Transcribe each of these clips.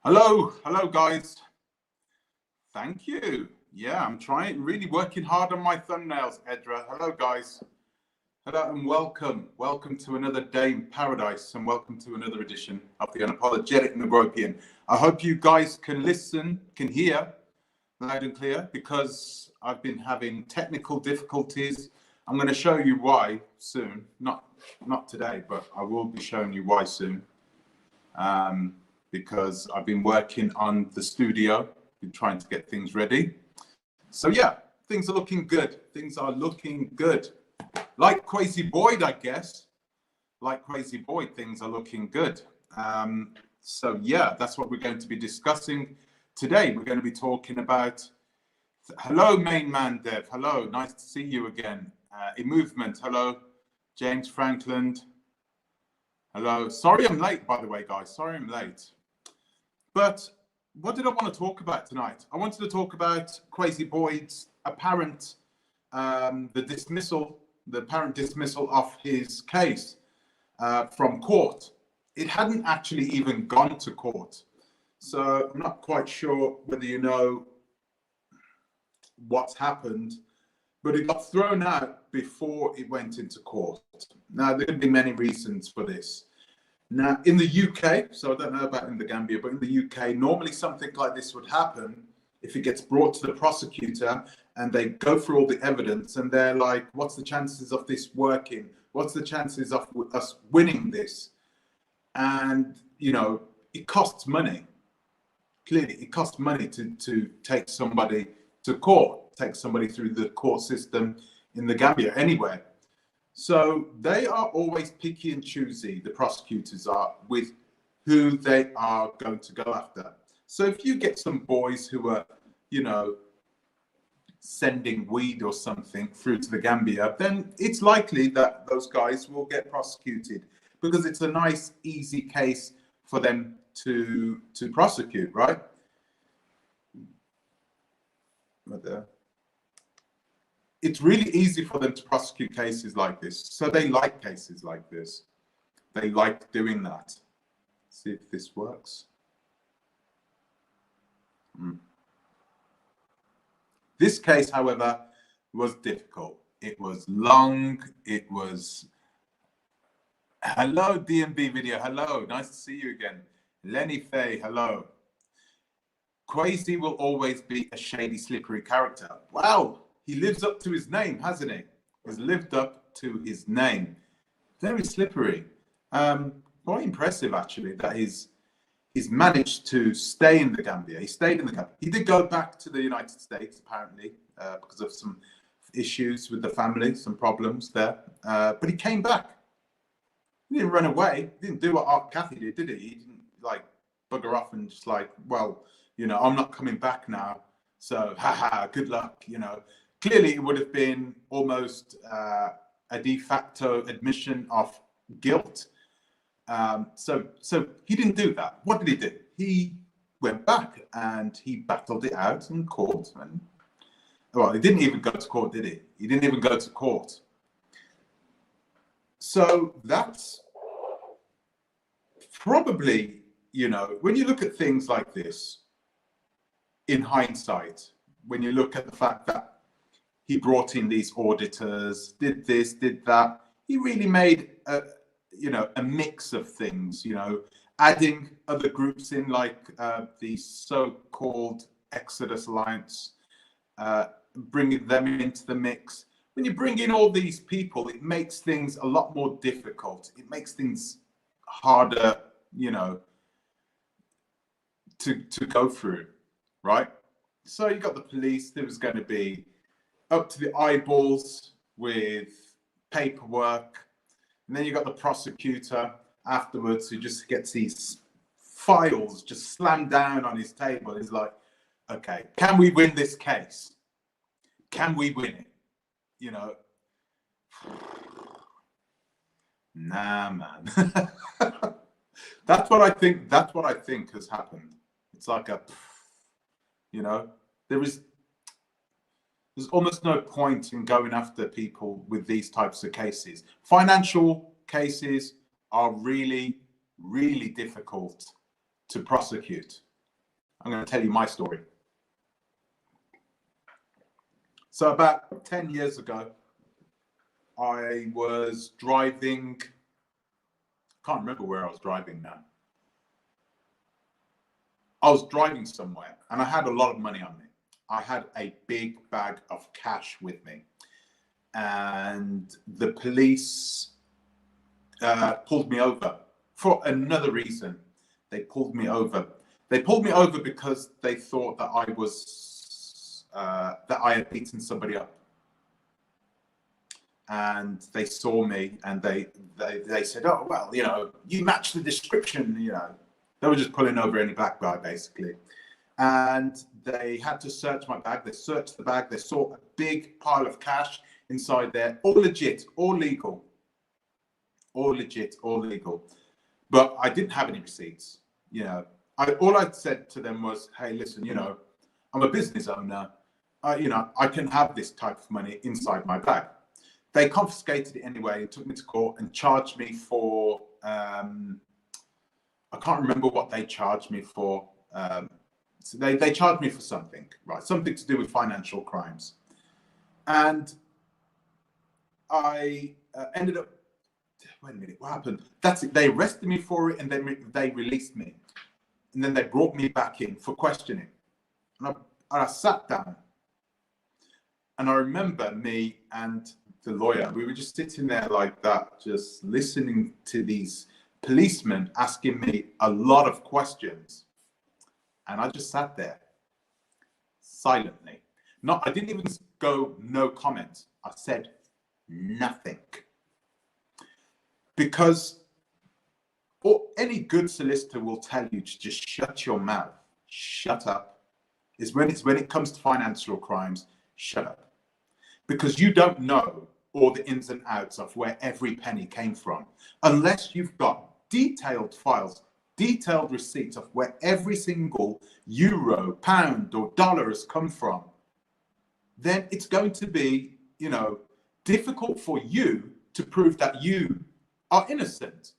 Hello guys. Thank you. Yeah, I'm really working hard on my thumbnails, Edra. Hello guys. Hello and welcome. Welcome to another day in paradise and welcome to another edition of the Unapologetic Nagropian. I hope you guys can listen, can hear loud and clear because I've been having technical difficulties. I'm going to show you why soon. Not today, but I will be showing you why soon. Because I've been working on the studio, been trying to get things ready. So yeah, things are looking good. Things are looking good. Like KWESIBOYD, I guess. Like KWESIBOYD, things are looking good. So yeah, that's what we're going to be discussing today. We're going to be talking about, hello main man Dev, hello, nice to see you again. In movement, hello, James Franklin. Hello, sorry I'm late, by the way, guys, sorry I'm late. But what did I want to talk about tonight? I wanted to talk about KWESIBOYD's apparent, the apparent dismissal of his case from court. It hadn't actually even gone to court. So I'm not quite sure whether you know what's happened, but it got thrown out before it went into court. Now, there could be many reasons for this. Now, in the UK, so I don't know about in the Gambia, but in the UK, normally something like this would happen if it gets brought to the prosecutor and they go through all the evidence and they're like, what's the chances of this working? What's the chances of us winning this? And, you know, it costs money. Clearly, it costs money to take somebody to court, take somebody through the court system in the Gambia, anywhere. So they are always picky and choosy, the prosecutors are, with who they are going to go after. So if you get some boys who are, you know, sending weed or something through to the Gambia, then it's likely that those guys will get prosecuted because it's a nice, easy case for them to prosecute, right? Right there. It's really easy for them to prosecute cases like this. So they like cases like this. They like doing that. See if this works. This case, however, was difficult. It was long. It was... Hello, DMB video. Hello. Nice to see you again. Lenny Faye. Hello. Kwesi will always be a shady, slippery character. Wow. He lives up to his name, hasn't he? He's lived up to his name. Very slippery. Quite impressive, actually, that he's managed to stay in the Gambia. He stayed in the Gambia. He did go back to the United States, apparently, because of some issues with the family, some problems there. But he came back. He didn't run away. He didn't do what ARTCATHEY did he? He didn't, like, bugger off and just like, well, you know, I'm not coming back now. So, haha, good luck, you know. Clearly, it would have been almost a de facto admission of guilt. So he didn't do that. What did he do? He went back and he battled it out in court. And, well, he didn't even go to court, did he? He didn't even go to court. So that's probably, you know, when you look at things like this, in hindsight, when you look at the fact that he brought in these auditors, did this, did that. He really made a mix of things, you know, adding other groups in like the so-called Exodus Alliance, bringing them into the mix. When you bring in all these people, it makes things a lot more difficult. It makes things harder, you know, to go through, right? So you got the police. There was going to be up to the eyeballs with paperwork. And then you got the prosecutor afterwards who just gets these files just slammed down on his table. He's like, okay, can we win this case? Can we win it? You know, nah, man. That's what I think. That's what I think has happened. It's like a, you know, there's almost no point in going after people with these types of cases. Financial cases are really, really difficult to prosecute. I'm going to tell you my story. So about 10 years ago, I was driving, can't remember where I was driving now. I was driving somewhere and I had a lot of money on me. I had a big bag of cash with me. And the police pulled me over for another reason. They pulled me over. They pulled me over because they thought that I was, that I had beaten somebody up. And they saw me and they said, oh, well, you know, you match the description, you know. They were just pulling over any black guy, basically. And they had to search my bag. They searched the bag. They saw a big pile of cash inside there, all legit, all legal. All legit, all legal. But I didn't have any receipts, you know. All I said to them was, hey, listen, you know, I'm a business owner. You know, I can have this type of money inside my bag. They confiscated it anyway, took me to court and charged me for, I can't remember what they charged me for. So they charged me for something, right? Something to do with financial crimes. And I ended up, wait a minute, what happened? That's it. They arrested me for it and then they released me. And then they brought me back in for questioning. And I sat down. And I remember me and the lawyer, we were just sitting there like that, just listening to these policemen asking me a lot of questions. And I just sat there silently. I didn't even go no comment. I said nothing. Because any good solicitor will tell you to just shut your mouth, shut up. When it comes to financial crimes, shut up. Because you don't know all the ins and outs of where every penny came from. Unless you've got detailed files, detailed receipts of where every single euro, pound, or dollar has come from, then it's going to be, you know, difficult for you to prove that you are innocent.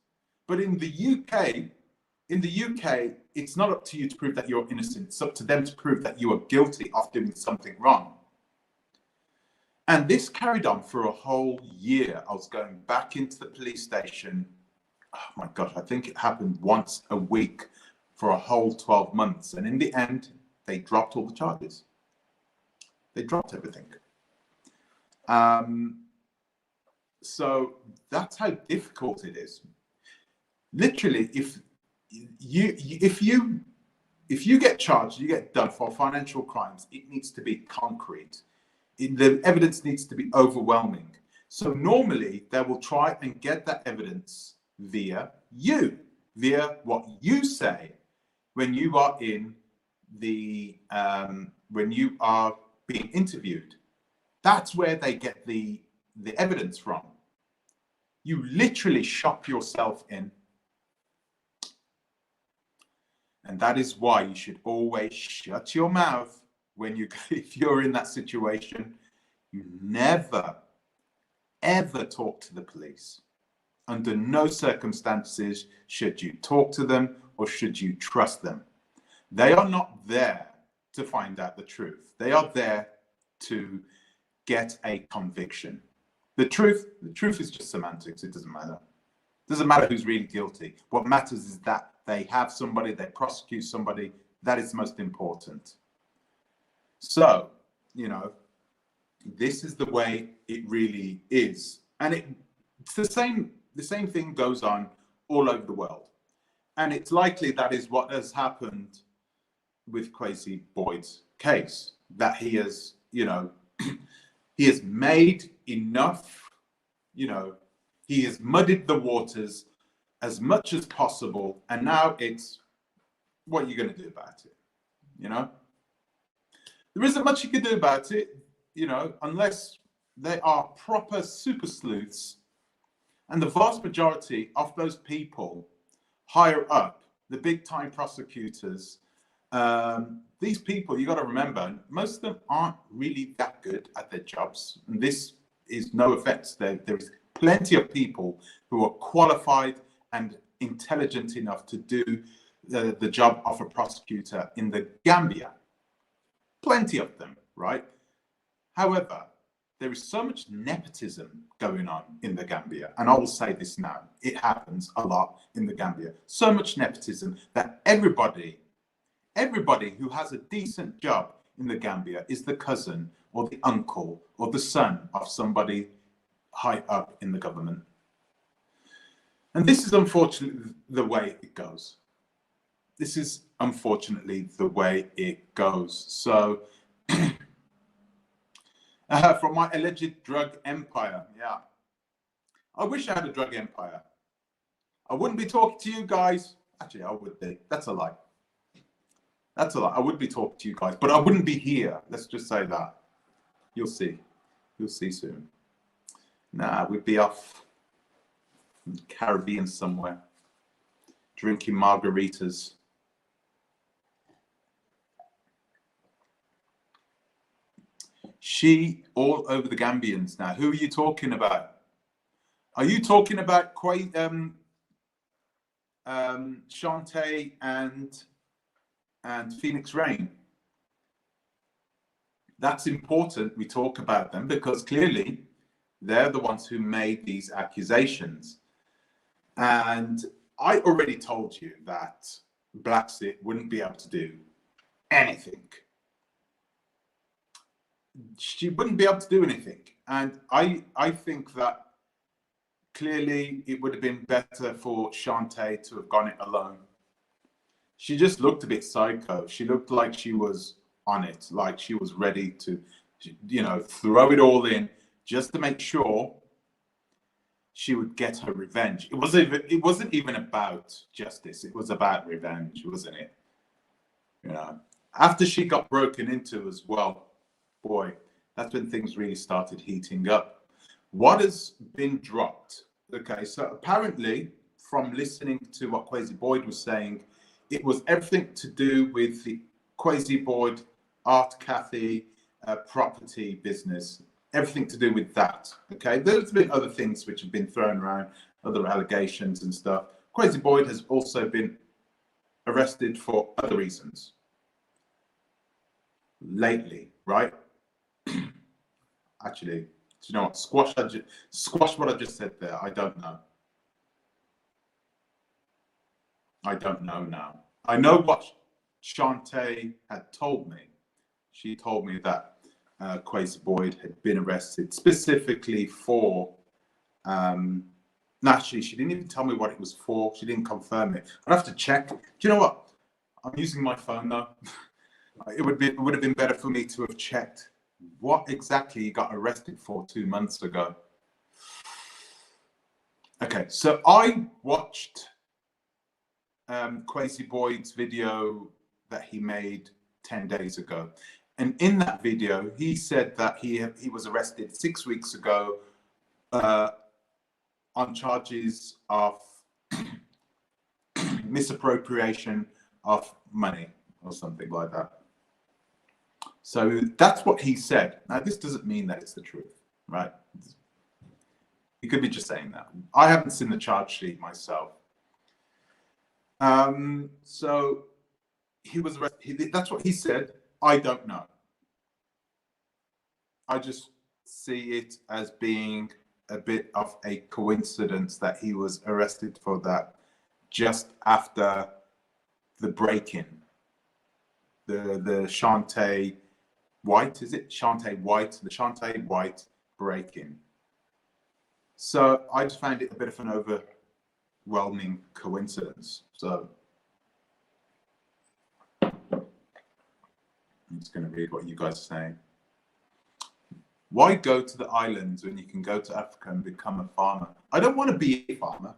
But in the UK, it's not up to you to prove that you're innocent. It's up to them to prove that you are guilty of doing something wrong. And this carried on for a whole year. I was going back into the police station. Oh my gosh, I think it happened once a week for a whole 12 months. And in the end, they dropped all the charges. They dropped everything. So that's how difficult it is. Literally, if you get charged, you get done for financial crimes, it needs to be concrete. The evidence needs to be overwhelming. So normally they will try and get that evidence via what you say when you are in the when you are being interviewed. That's where they get the evidence from. You literally shop yourself in. And that is why you should always shut your mouth if you're in that situation. You never, ever talk to the police. Under no circumstances should you talk to them or should you trust them. They are not there to find out the truth. They are there to get a conviction. The truth is just semantics. It doesn't matter. It doesn't matter who's really guilty. What matters is that they have somebody, they prosecute somebody. That is most important. So, you know, this is the way it really is. And it's the same thing goes on all over the world. And it's likely that is what has happened with KWESIBOYD's case, that he has, you know, he has made enough, you know, he has muddied the waters as much as possible. And now it's, what are you going to do about it? You know? There isn't much you can do about it, you know, unless they are proper super sleuths. And the vast majority of those people higher up, the big time prosecutors, these people, you got to remember, most of them aren't really that good at their jobs. And this is no offense. There is plenty of people who are qualified and intelligent enough to do the job of a prosecutor in the Gambia. Plenty of them, right? However, there is so much nepotism going on in the Gambia, and I will say this now, it happens a lot in the Gambia. So much nepotism that everybody who has a decent job in the Gambia is the cousin or the uncle or the son of somebody high up in the government. And this is unfortunately the way it goes. This is unfortunately the way it goes. So, from my alleged drug empire, yeah. I wish I had a drug empire. I wouldn't be talking to you guys. Actually, I would be. That's a lie. That's a lie. I would be talking to you guys, but I wouldn't be here. Let's just say that. You'll see. You'll see soon. Nah, we'd be off in the Caribbean somewhere, drinking margaritas. She all over the Gambians now. Who are you talking about? Are you talking about Shantae and Phoenix Rain? That's important we talk about them because clearly they're the ones who made these accusations. And I already told you that Blacksit wouldn't be able to do anything. She wouldn't be able to do anything. And I think that clearly it would have been better for Shantae to have gone it alone. She just looked a bit psycho. She looked like she was on it, like she was ready to, you know, throw it all in just to make sure she would get her revenge. It wasn't even about justice. It was about revenge, wasn't it? You know, after she got broken into as well, boy, that's when things really started heating up. What has been dropped? Okay, so apparently, from listening to what KWESIBOYD was saying, it was everything to do with the KWESIBOYD ARTCATHEY property business. Everything to do with that. Okay, there's been other things which have been thrown around, other allegations and stuff. KWESIBOYD has also been arrested for other reasons lately, right? Actually, do you know what? Squash what I just said there. I don't know. I don't know now. I know what Shantae had told me. She told me that KWESIBOYD had been arrested specifically for. Actually, she didn't even tell me what it was for. She didn't confirm it. I'd have to check. Do you know what? I'm using my phone though. It would have been better for me to have checked what exactly he got arrested for 2 months ago. Okay, so I watched KWESIBOYD's video that he made 10 days ago. And in that video, he said that he was arrested 6 weeks ago on charges of misappropriation of money or something like that. So that's what he said. Now, this doesn't mean that it's the truth, right? He could be just saying that. I haven't seen the charge sheet myself. So he was arrested. That's what he said. I don't know. I just see it as being a bit of a coincidence that he was arrested for that just after the break-in. The Shantae White, is it? Shantae White, the Shantae White break-in. So I just found it a bit of an overwhelming coincidence. So I'm just going to read what you guys are saying. Why go to the islands when you can go to Africa and become a farmer? I don't want to be a farmer.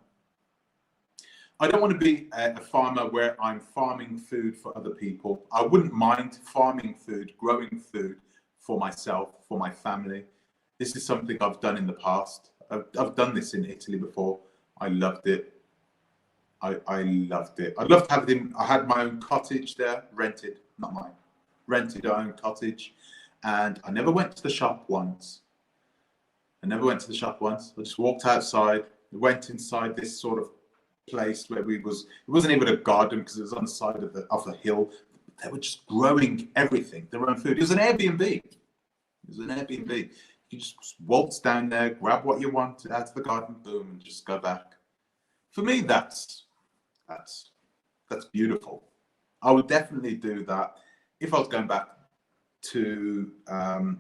I don't want to be a farmer where I'm farming food for other people. I wouldn't mind farming food, growing food for myself, for my family. This is something I've done in the past. I've done this in Italy before. I loved it. I loved it. I loved having, I had my own cottage there, rented, not mine, rented our own cottage. And I never went to the shop once. I just walked outside, went inside this sort of place where it wasn't even a garden because it was on the side of a hill. They were just growing everything, their own food. It was an Airbnb. It was an Airbnb. You just waltz down there, grab what you want out of the garden, boom, and just go back. For me, that's beautiful. I would definitely do that if I was going back to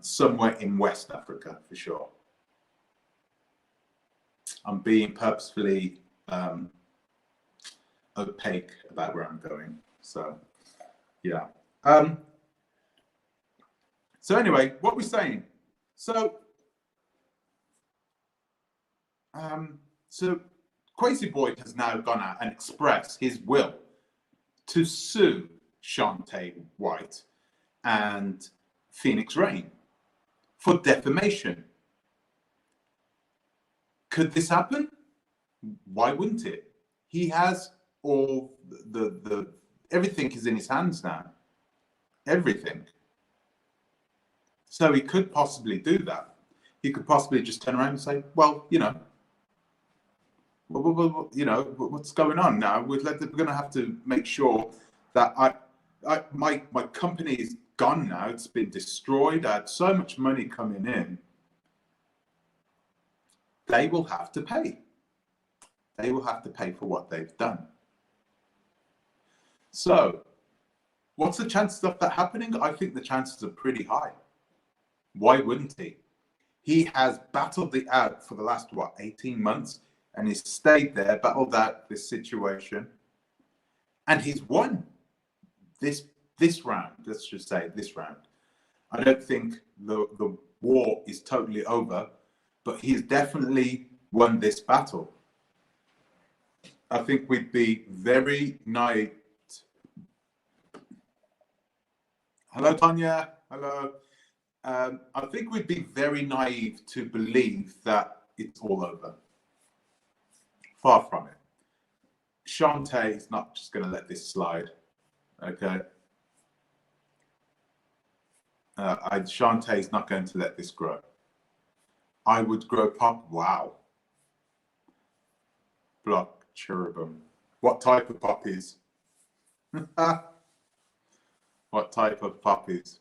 somewhere in West Africa, for sure. I'm being purposefully opaque about where I'm going. So, yeah. So anyway, what we're saying. So KWESIBOYD has now gone out and expressed his will to sue Shantae White and Phoenix Rain for defamation. Could this happen? Why wouldn't it? He has all the everything is in his hands now. Everything. So he could possibly do that. He could possibly just turn around and say, well, you know, what's going on now? We're going to have to make sure that my company is gone now. It's been destroyed. I had so much money coming in. They will have to pay. They will have to pay for what they've done. So, what's the chances of that happening? I think the chances are pretty high. Why wouldn't he? He has battled it out for the last, 18 months? And he's stayed there, battled out this situation. And he's won this round. Let's just say this round. I don't think the war is totally over, but he's definitely won this battle. I think we'd be very naive. Hello, Tanya. Hello. I think we'd be very naive to believe that it's all over. Far from it. Shantae is not just going to let this slide. Okay. Shantae is not going to let this grow. I would grow pop. Wow. Block cherubim. What type of poppies? What type of poppies?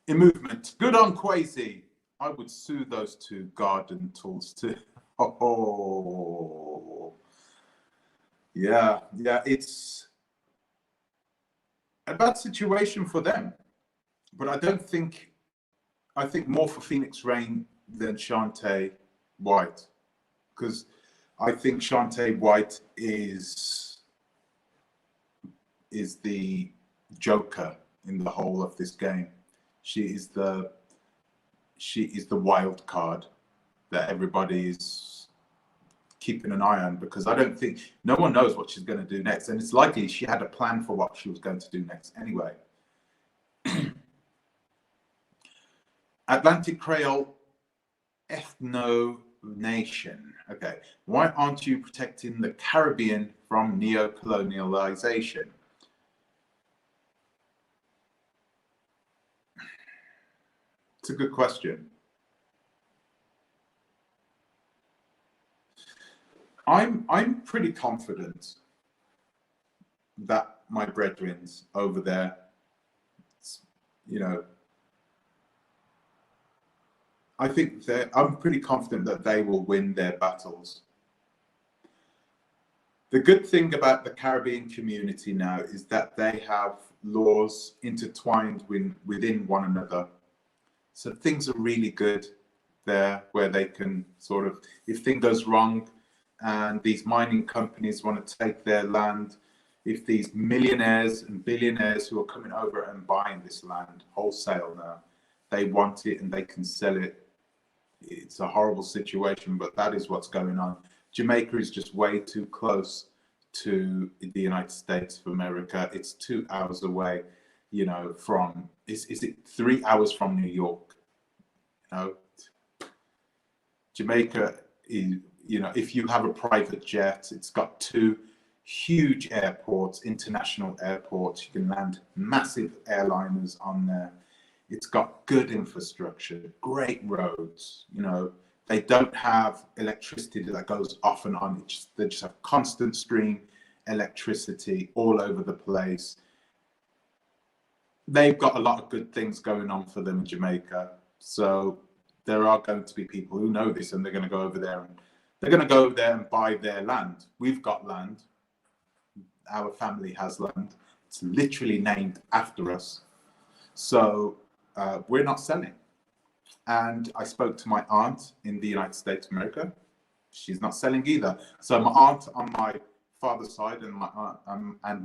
In movement. Good on Kwesi. I would sue those two garden tools too. Oh. Yeah. It's a bad situation for them. But I think more for Phoenix Rain than Shantae White. Because I think Shantae White is the joker in the whole of this game. She is the wild card that everybody is keeping an eye on, because I don't think no one knows what she's going to do next, and it's likely she had a plan for what she was going to do next anyway. Atlantic Creole Ethno Nation. Okay, why aren't you protecting the Caribbean from neo-colonialization? It's a good question. I'm pretty confident that my brethrens over there, you know, I'm pretty confident that they will win their battles. The good thing about the Caribbean community now is that they have laws intertwined within one another. So things are really good there, where they can sort of, if thing goes wrong and these mining companies want to take their land, if these millionaires and billionaires who are coming over and buying this land wholesale now, they want it and they can sell it. It's a horrible situation, but that is what's going on. Jamaica is just way too close to the United States of America. It's 2 hours away, you know, from, is it 3 hours from New York? You know, Jamaica is, you know, if you have a private jet, it's got 2 huge airports, international airports. You can land massive airliners on there. It's got good infrastructure, great roads, you know, They don't have electricity that goes off and on. They just have constant stream electricity all over the place. They've got a lot of good things going on for them in Jamaica. So there are going to be people who know this, and they're going to go over there and buy their land. We've got land. Our family has land. It's literally named after us. So we're not selling. And I spoke to my aunt in the United States of America. She's not selling either. So my aunt on my father's side and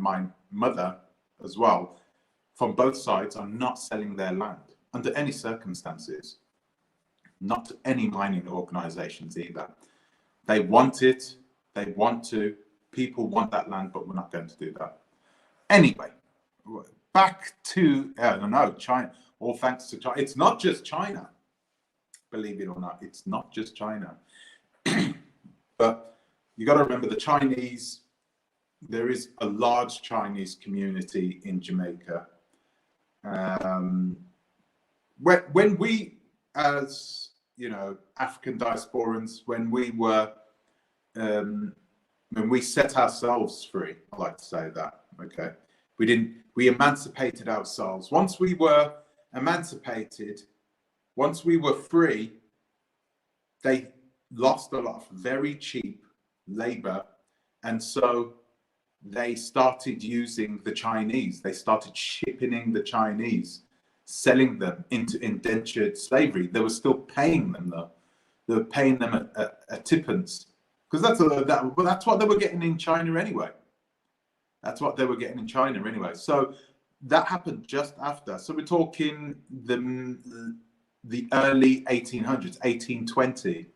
my mother as well, from both sides, are not selling their land under any circumstances. Not to any mining organizations either. They want it. They want to. People want that land, but we're not going to do that. Anyway, back to, I don't know, China. All thanks to China. It's not just China. Believe it or not, it's not just China. But you got to remember the Chinese, there is a large Chinese community in Jamaica. When we, as you know, African diasporans, when we set ourselves free, I like to say that, okay? We emancipated ourselves. Once we were emancipated, once we were free, they lost a lot of very cheap labor. And so they started using the Chinese. They started shipping in the Chinese, selling them into indentured slavery. They were still paying them though. They were paying them a tippance, because that's what they were getting in China anyway. That's what they were getting in China anyway. So that happened just after. So we're talking the early 1800s, 1820.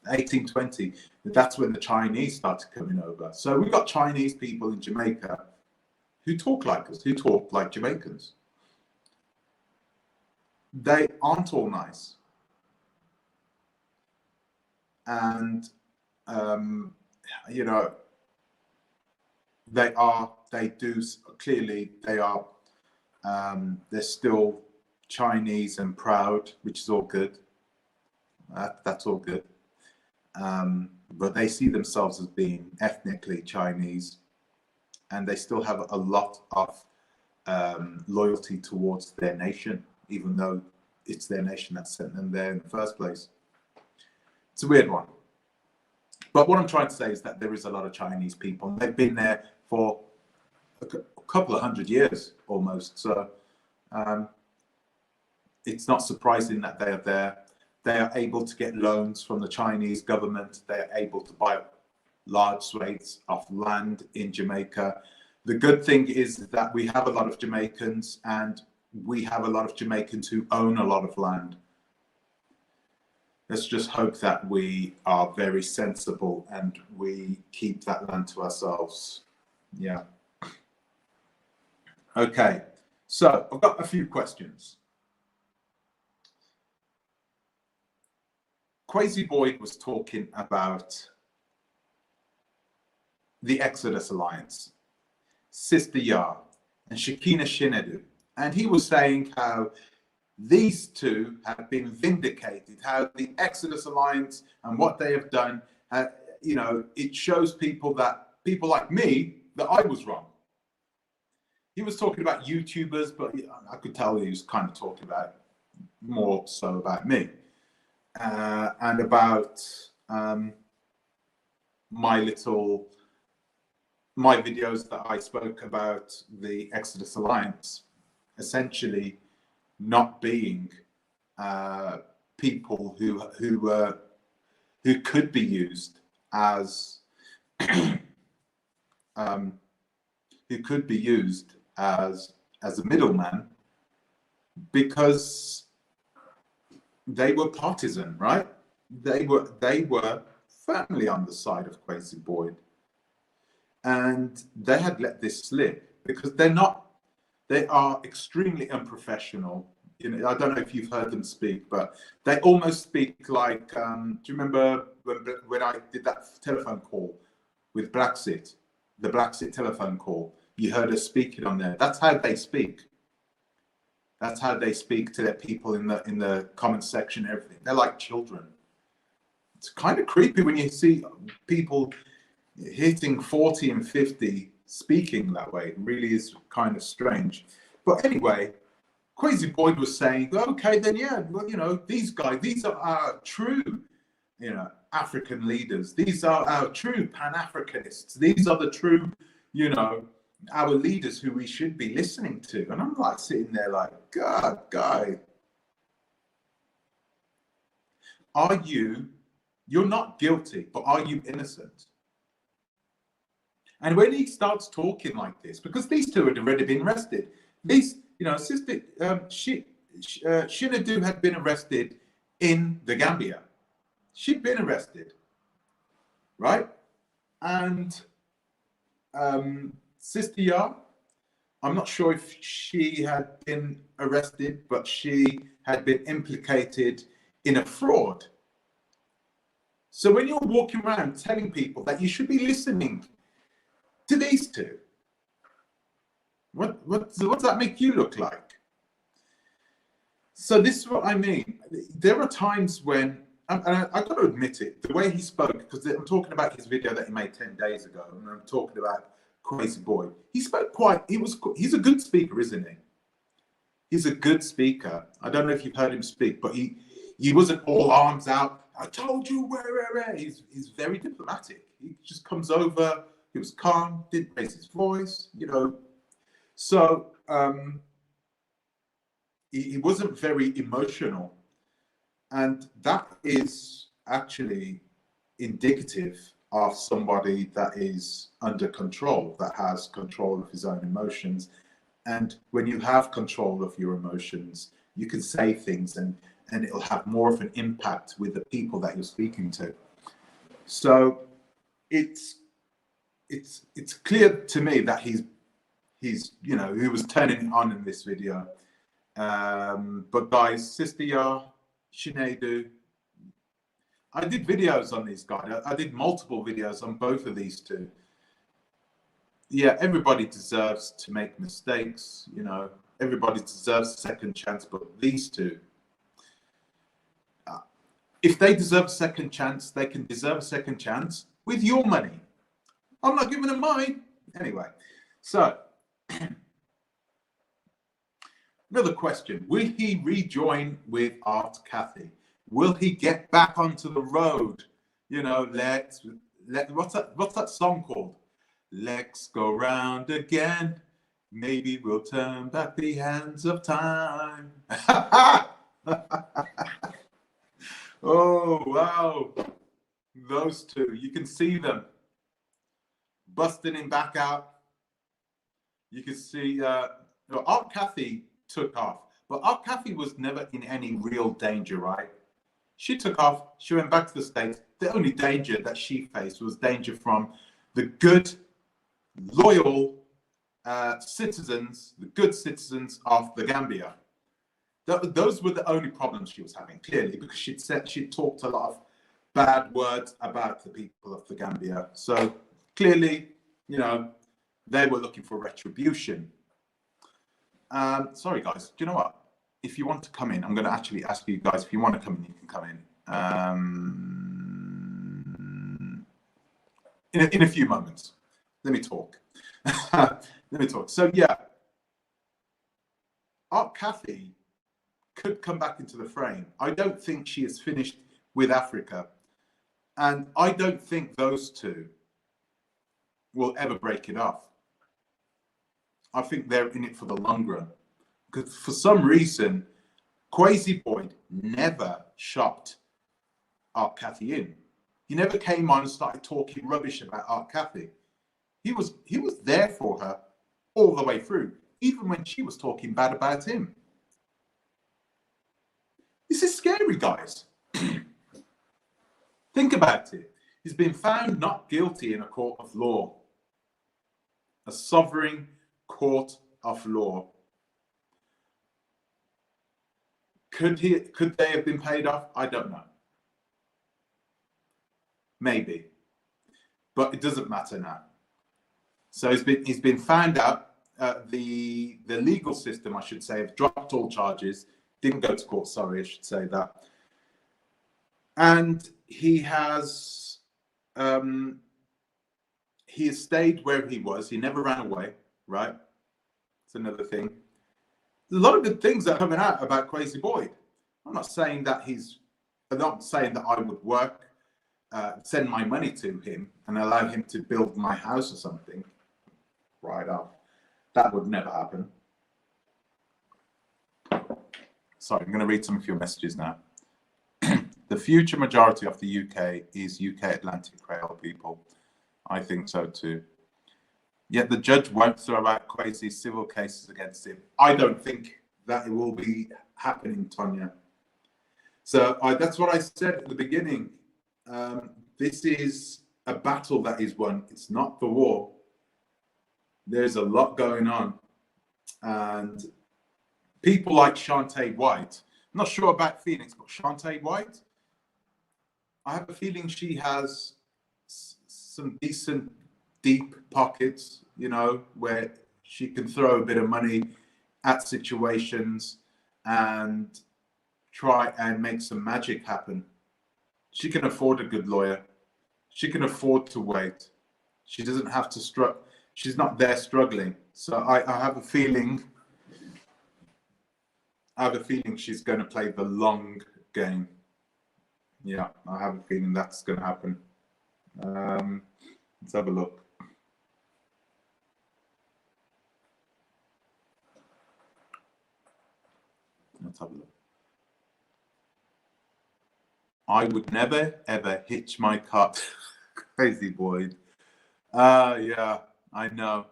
1820, that's when the Chinese started coming over. So we've got Chinese people in Jamaica who talk like us, who talk like Jamaicans. They aren't all nice. And, you know, they're still Chinese and proud, which is all good. That's all good. But they see themselves as being ethnically Chinese, and they still have a lot of loyalty towards their nation, even though it's their nation that sent them there in the first place. It's a weird one. But what I'm trying to say is that there is a lot of Chinese people, and they've been there for a couple of 100 years almost. So it's not surprising that they are there. They are able to get loans from the Chinese government. They are able to buy large swathes of land in Jamaica. The good thing is that we have a lot of Jamaicans, and we have a lot of Jamaicans who own a lot of land. Let's just hope that we are very sensible and we keep that land to ourselves. Yeah. Okay, so I've got a few questions. KWESIBOYD was talking about the Exodus Alliance, Sister Yah and Shekinah Shinedu. And he was saying how these two have been vindicated, how the Exodus Alliance and what they have done, you know, it shows people like me, that I was wrong. He was talking about YouTubers, but I could tell he was kind of talking about more so about me. And about my videos that I spoke about the Exodus Alliance, essentially not being people who could be used as a middleman, because they were partisan, right? They were firmly on the side of KWESIBOYD, and they had let this slip because they are extremely unprofessional. You know, I don't know if you've heard them speak, but they almost speak like, do you remember when I did that telephone call with Blacksit, the Blacksit telephone call? You heard us speaking on there. That's how they speak. That's how they speak to their people in the comment section, everything. They're like children. It's kind of creepy when you see people hitting 40 and 50 speaking that way. It really is kind of strange. But anyway, KWESIBOYD was saying, okay, then yeah, well, you know, these guys, these are our true, you know, African leaders. These are our true Pan-Africanists. These are the true, you know, our leaders who we should be listening to. And I'm like sitting there like, God, guy, are you're not guilty, but are you innocent? And when he starts talking like this, because these two had already been arrested, these, you know, Sister Shinadu had been arrested in the Gambia. She'd been arrested, right? And Sister Ya, I'm not sure if she had been arrested, but she had been implicated in a fraud. So when you're walking around telling people that you should be listening to these two, what does that make you look like? So this is what I mean. There are times when, and I got to admit it, the way he spoke, because I'm talking about his video that he made 10 days ago, and I'm talking about KWESIBOYD. He spoke he's a good speaker, isn't he? He's a good speaker. I don't know if you've heard him speak, but he wasn't all arms out. I told you where. He's very diplomatic. He just comes over. He was calm, didn't raise his voice, you know. So he wasn't very emotional. And that is actually indicative of somebody that is under control, that has control of his own emotions. And when you have control of your emotions, you can say things and it'll have more of an impact with the people that you're speaking to. So it's clear to me that he's you know, he was turning it on in this video. But guys, Sister Ya, Shinadu, I did videos on these guys. I did multiple videos on both of these two. Yeah, everybody deserves to make mistakes, you know. Everybody deserves a second chance, but these two, if they deserve a second chance, they can deserve a second chance with your money. I'm not giving them mine. Anyway, so another question. Will he rejoin with ARTCATHEY? Will he get back onto the road? You know, what's that song called? Let's go round again. Maybe we'll turn back the hands of time. Oh, wow. Those two, you can see them busting him back out. You can see ARTCATHEY took off, but ARTCATHEY was never in any real danger, right? She took off, she went back to the States. The only danger that she faced was danger from the good, loyal citizens, the good citizens of the Gambia. Those were the only problems she was having, clearly, because she'd talked a lot of bad words about the people of the Gambia. So clearly, you know, they were looking for retribution. Sorry, guys. Do you know what? If you want to come in, I'm going to actually ask you guys, if you want to come in, you can come in. In a few moments. Let me talk. Let me talk. So, yeah, ARTCATHEY could come back into the frame. I don't think she is finished with Africa. And I don't think those two will ever break it off. I think they're in it for the long run. Because for some reason, KWESIBOYD never shopped ARTCATHEY in. He never came on and started talking rubbish about ARTCATHEY. He was there for her all the way through, even when she was talking bad about him. This is scary, guys. Think about it. He's been found not guilty in a court of law, a sovereign court of law. Could they have been paid off? I don't know. Maybe, but it doesn't matter now. So he's been found out. the legal system, I should say, have dropped all charges. Didn't go to court. Sorry, I should say that. And he has stayed where he was. He never ran away. Right. It's another thing. There's a lot of good things that are coming out about KWESIBOYD. I'm not saying that I would work, send my money to him and allow him to build my house or something. Right up. That would never happen. Sorry, I'm going to read some of your messages now. The future majority of the UK is UK Atlantic Creole people. I think so too. Yet the judge won't throw out Kwesi's civil cases against him. I don't think that it will be happening, Tonya. So that's what I said at the beginning. This is a battle that is won. It's not the war. There's a lot going on. And people like Shantae White, I'm not sure about Phoenix, but Shantae White, I have a feeling she has some decent, deep pockets, you know, where she can throw a bit of money at situations and try and make some magic happen. She can afford a good lawyer. She can afford to wait. She doesn't have to struggle. She's not there struggling. So I have a feeling. I have a feeling she's going to play the long game. Yeah, I have a feeling that's going to happen. Let's have a look. Let's have a look. I would never, ever hitch my car. KWESIBOYD. Yeah, I know.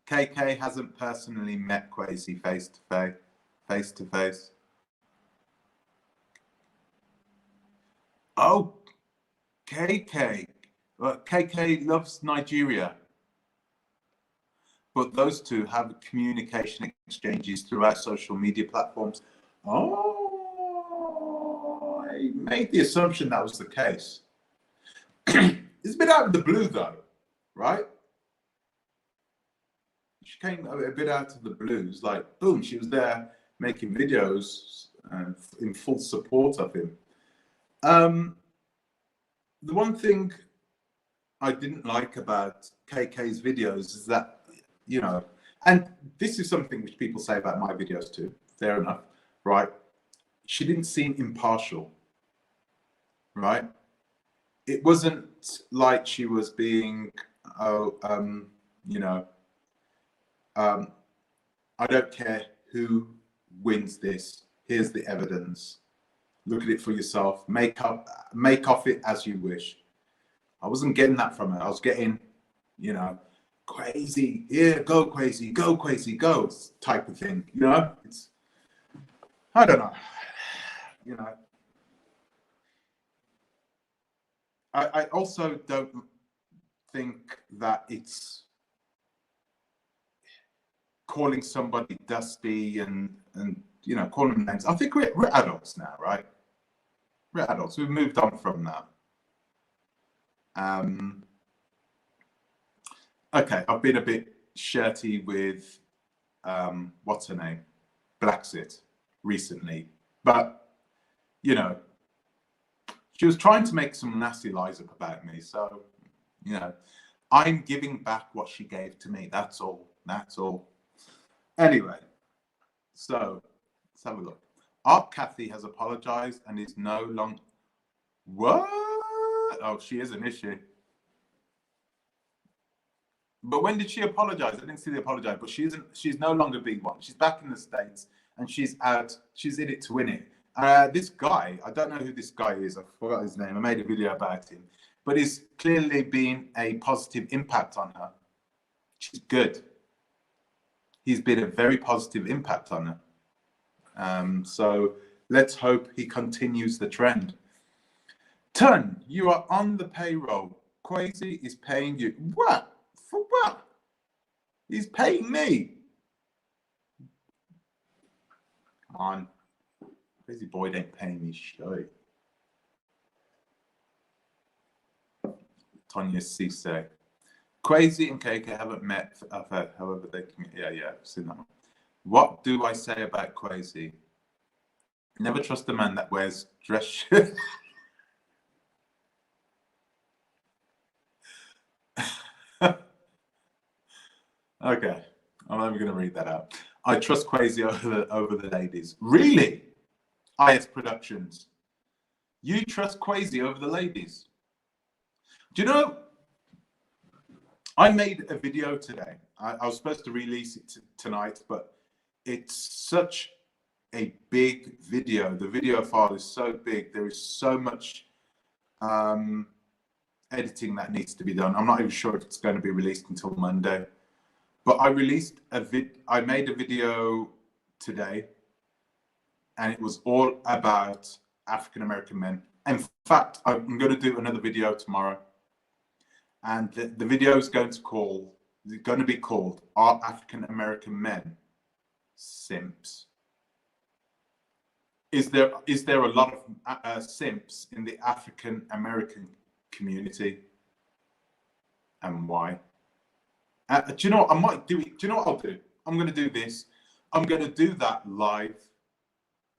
KK hasn't personally met Kwesi face to face. Oh, KK. KK loves Nigeria. But those two have communication exchanges throughout social media platforms. Oh, I made the assumption that was the case. It's a bit out of the blue, though, right? She came a bit out of the blues, like, boom, she was there making videos in full support of him. The one thing I didn't like about KK's videos is that, you know, and this is something which people say about my videos too, fair enough, right? She didn't seem impartial, right? It wasn't like she was being, you know, I don't care who wins this. Here's the evidence. Look at it for yourself. Make of it as you wish. I wasn't getting that from her. I was getting, you know, Kwesi, yeah, go Kwesi, go type of thing. You know, it's, I don't know. You know, I also don't think that it's calling somebody dusty and you know, calling them names. I think we're adults now, right? We're adults. We've moved on from that. Okay, I've been a bit shirty with what's her name, Blacksit, recently, but you know, she was trying to make some nasty lies up about me. So, you know, I'm giving back what she gave to me. That's all. That's all. Anyway, so let's have a look. ARTCATHEY has apologized and is no longer. What? Oh, she is an issue. But when did she apologize? I didn't see the apologize, but she's no longer B1. She's back in the States and she's in it to win it. This guy, I don't know who this guy is. I forgot his name. I made a video about him, but he's clearly been a positive impact on her. She's good. He's been a very positive impact on her. So let's hope he continues the trend. Ton, you are on the payroll. Kwesi is paying you. What? For what? He's paying me. Come on. KWESIBOYD ain't paying me shit. Tonya Cisse. Kwesi and KK haven't met. I've heard, however, they can. Yeah, I've seen that one. What do I say about Kwesi? Never trust a man that wears dress shirt. Okay, I'm never going to read that out. I trust Kwesi over the ladies. Really? IS Productions. You trust Kwesi over the ladies? Do you know, I made a video today. I was supposed to release it tonight, but it's such a big video. The video file is so big. There is so much editing that needs to be done. I'm not even sure if it's going to be released until Monday. But I made a video today, and it was all about African American men. In fact, I'm going to do another video tomorrow, and the video is going to be called "Are African American Men Simps?" Is there a lot of simps in the African American community, and why? Do you know what I might do? Do you know what I'll do? I'm going to do this. I'm going to do that live,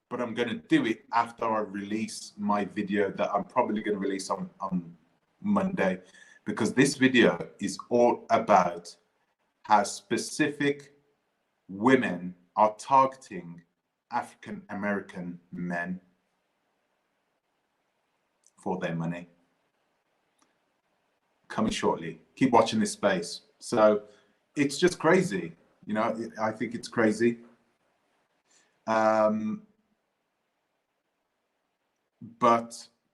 but I'm going to do it after I release my video that I'm probably going to release on Monday, because this video is all about how specific women are targeting African American men for their money. Coming shortly. Keep watching this space. So it's just crazy, you know. I think it's crazy. But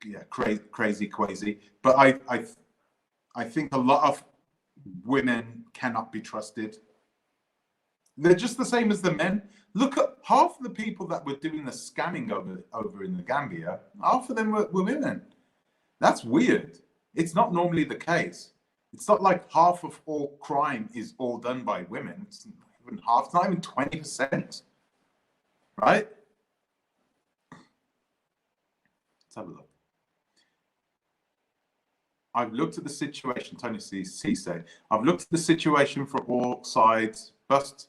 yeah, crazy. But I think a lot of women cannot be trusted. They're just the same as the men. Look at half of the people that were doing the scamming over in the Gambia. Half of them were women. That's weird. It's not normally the case. It's not like half of all crime is all done by women. It's not even half, it's not even 20%. Right? Let's have a look. I've looked at the situation, Tony C said. I've looked at the situation for all sides, but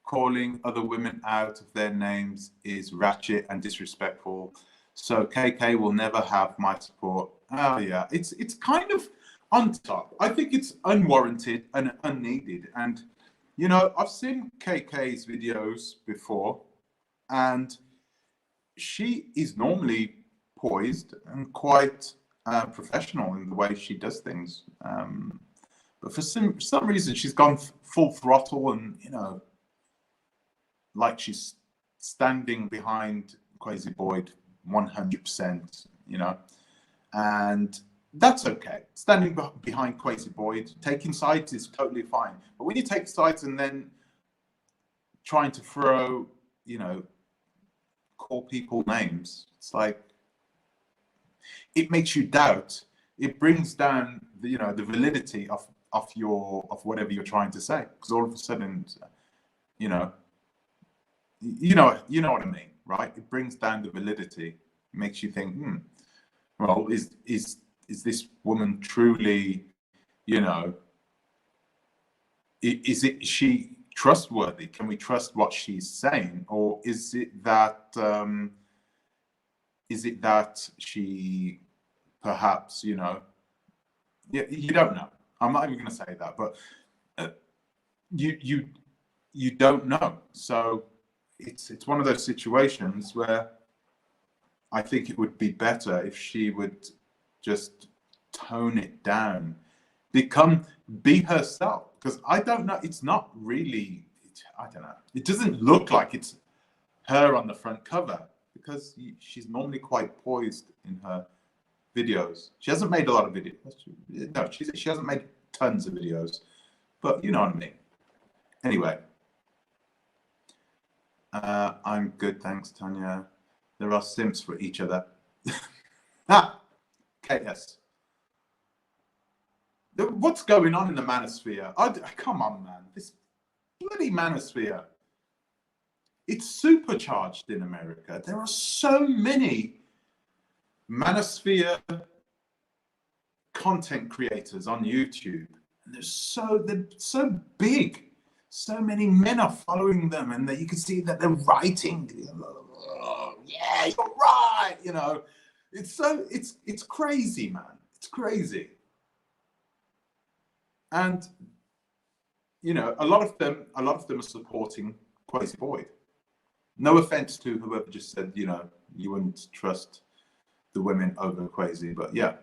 calling other women out of their names is ratchet and disrespectful. So KK will never have my support. Oh yeah, it's kind of on top. I think it's unwarranted and unneeded. And you know, I've seen KK's videos before, and she is normally poised and quite professional in the way she does things. But for some reason, she's gone full throttle, and you know, like she's standing behind KWESIBOYD 100%, you know, and that's okay. Standing behind KWESIBOYD, taking sides is totally fine. But when you take sides and then trying to throw, you know, call people names, it's like, it makes you doubt. It brings down the, you know, the validity of whatever you're trying to say, because all of a sudden, you know what I mean, right? It brings down the validity. It makes you think, well, is this woman truly, you know, is she trustworthy? Can we trust what she's saying, or is it that she perhaps, you know, you don't know. I'm not even going to say that, but you don't know. So it's one of those situations where I think it would be better if she would just tone it down, be herself. Because I don't know, it's not really, I don't know. It doesn't look like it's her on the front cover, because she's normally quite poised in her videos. She hasn't made a lot of videos. No, she hasn't made tons of videos, but you know what I mean. Anyway, I'm good, thanks, Tanya. There are simps for each other. KS. What's going on in the manosphere? Come on, man. This bloody manosphere. It's supercharged in America. There are so many manosphere content creators on YouTube, And they're so big. So many men are following them, and that you can see that they're writing. Oh, yeah, you're right. You know, it's crazy, man. It's crazy. And you know, a lot of them are supporting KWESIBOYD. No offense to whoever just said, you know, you wouldn't trust the women over Kwesi, but yeah.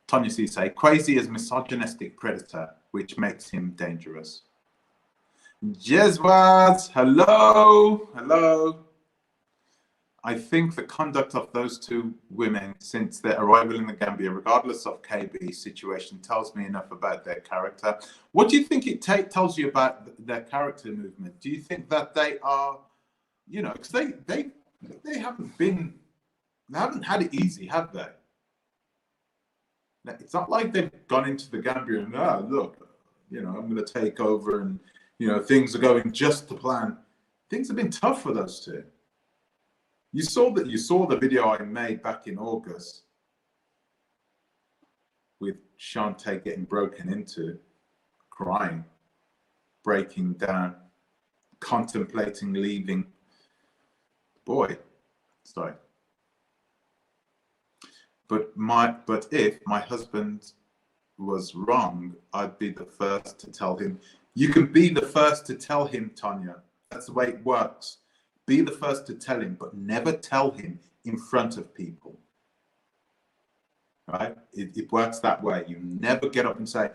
Tanya C say, Kwesi is misogynistic predator, which makes him dangerous. Jeswas, hello, hello. I think the conduct of those two women since their arrival in the Gambia, regardless of KB's situation, tells me enough about their character. What do you think it tells you about their character movement? Do you think that they are, you know, because they haven't had it easy, have they? It's not like they've gone into the Gambia and look, you know, I'm going to take over and, you know, things are going just to plan. Things have been tough for those two. You saw the video I made back in August with Shantae getting broken into, crying, breaking down, contemplating leaving. Boy, sorry. But if my husband was wrong, I'd be the first to tell him. You can be the first to tell him, Tanya. That's the way it works. Be the first to tell him, but never tell him in front of people. Right? It works that way. You never get up and say,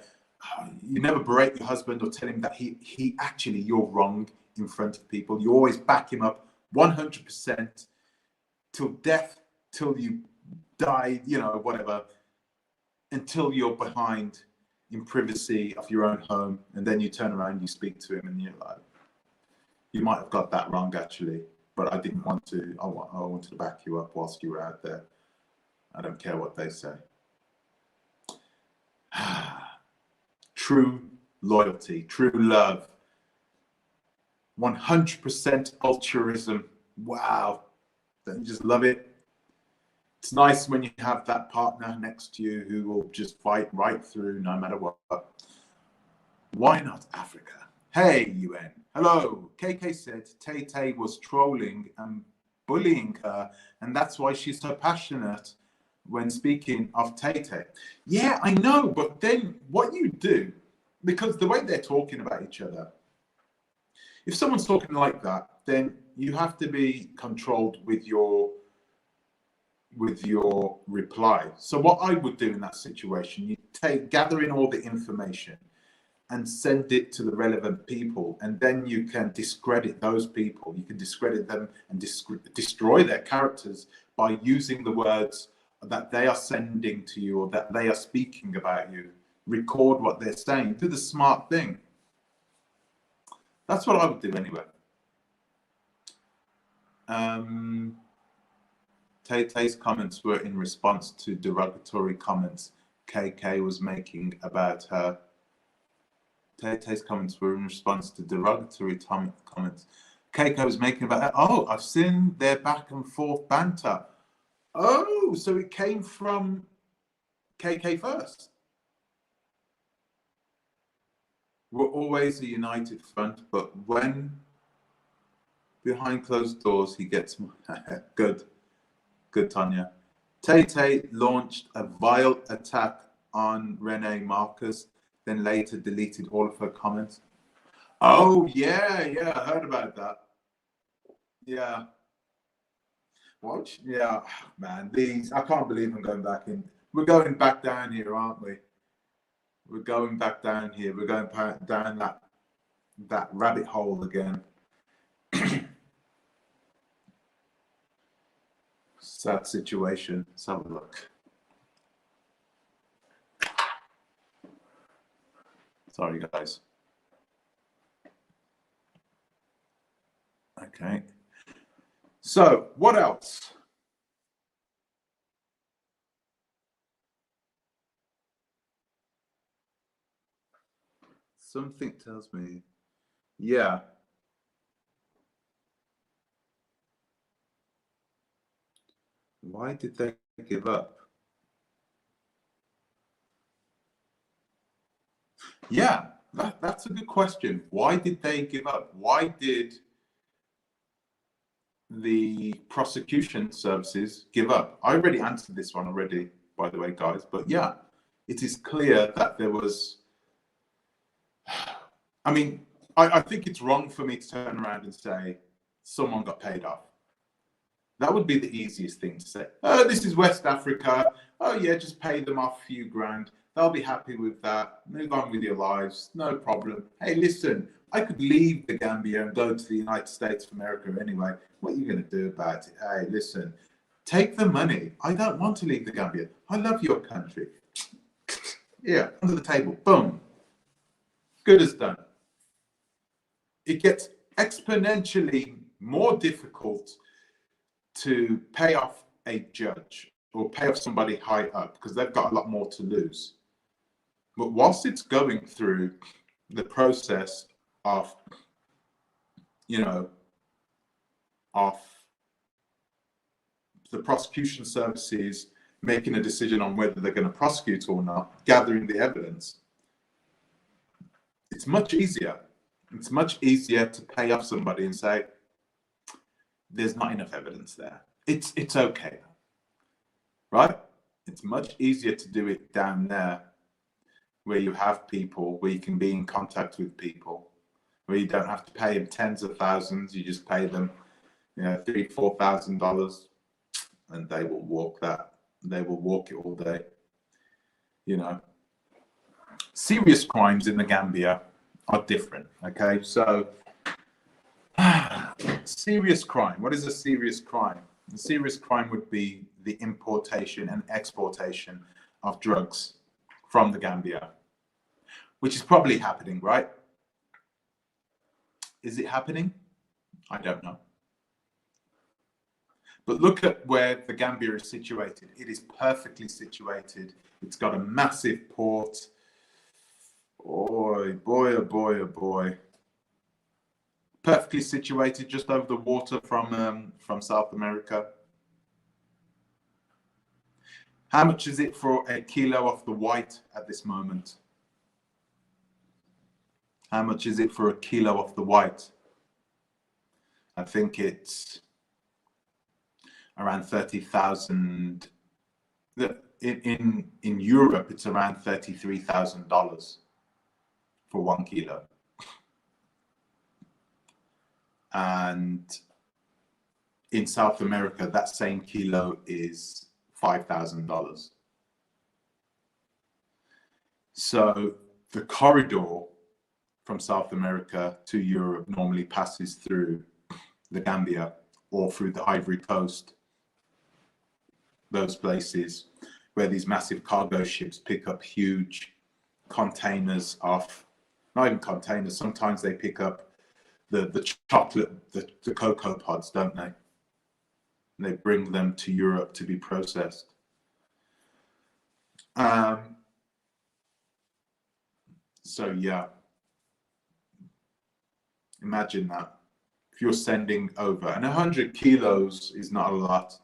you never berate your husband or tell him that he actually, you're wrong in front of people. You always back him up 100% till death, till you die, you know, whatever, until you're behind in privacy of your own home, and then you turn around, you speak to him, and you're like, you might have got that wrong actually, but I didn't want to. I wanted to back you up whilst you were out there. I don't care what they say. True loyalty, true love, 100% altruism. Wow, don't you just love it? It's nice when you have that partner next to you who will just fight right through no matter what. Why not Africa? Hey, UN. Hello. KK said Tay was trolling and bullying her, and that's why she's so passionate when speaking of Tay. Yeah, I know, but then what you do, because the way they're talking about each other, if someone's talking like that, then you have to be controlled with your reply. So what I would do in that situation, you gather in all the information and send it to the relevant people, and then you can discredit those people. You can discredit them and destroy their characters by using the words that they are sending to you or that they are speaking about you. Record what they're saying. Do the smart thing. That's what I would do anyway. Tay-Tay's comments were in response to derogatory comments KK was making about her. Tay-Tay's comments were in response to derogatory comments KK was making about her. Oh, I've seen their back and forth banter. Oh, so it came from KK first. We're always a united front, but when behind closed doors, he gets good. Good, Tanya. Tay launched a vile attack on Renee Marcus, then later deleted all of her comments. Oh, yeah, I heard about that. Yeah. What? Yeah, man, I can't believe I'm going back in. We're going back down here, aren't we? We're going back down here. We're going down that rabbit hole again. Sad situation. Let's have a look. Sorry, guys. Okay. So, what else? Something tells me, yeah. Why did they give up? Yeah, that's a good question. Why did they give up? Why did the prosecution services give up? I already answered this one already, by the way, guys. But yeah, it is clear that there was. I mean, I think it's wrong for me to turn around and say someone got paid off. That would be the easiest thing to say. Oh, this is West Africa. Oh, yeah, just pay them off a few grand. They'll be happy with that. Move on with your lives. No problem. Hey, listen, I could leave the Gambia and go to the United States of America anyway. What are you going to do about it? Hey, listen, take the money. I don't want to leave the Gambia. I love your country. Yeah, under the table. Boom. Good as done. It gets exponentially more difficult to pay off a judge or pay off somebody high up because they've got a lot more to lose. But whilst it's going through the process of, of the prosecution services making a decision on whether they're going to prosecute or not, gathering the evidence, it's much easier. It's much easier to pay off somebody and say, there's not enough evidence there. It's okay, right? It's much easier to do it down there where you have people, where you can be in contact with people, where you don't have to pay them tens of thousands. You just pay them, $3,000-4,000, and they will walk that. They will walk it all day. Serious crimes in the Gambia are different. Okay, so. Serious crime. What is a serious crime? A serious crime would be the importation and exportation of drugs from the Gambia, which is probably happening, right? Is it happening? I don't know. But look at where the Gambia is situated. It is perfectly situated. It's got a massive port. Oh boy, oh boy, oh boy. Perfectly situated just over the water from South America. How much is it for a kilo of the white at this moment? How much is it for a kilo of the white? I think it's around 30,000. In Europe, it's around $33,000 for 1 kilo. And in South America, that same kilo is $5,000. So the corridor from South America to Europe normally passes through the Gambia or through the Ivory Coast, those places where these massive cargo ships pick up huge containers of, not even containers, sometimes they pick up the chocolate, the cocoa pods, don't they? And they bring them to Europe to be processed. So yeah, imagine that. If you're sending over, and 100 kilos is not a lot.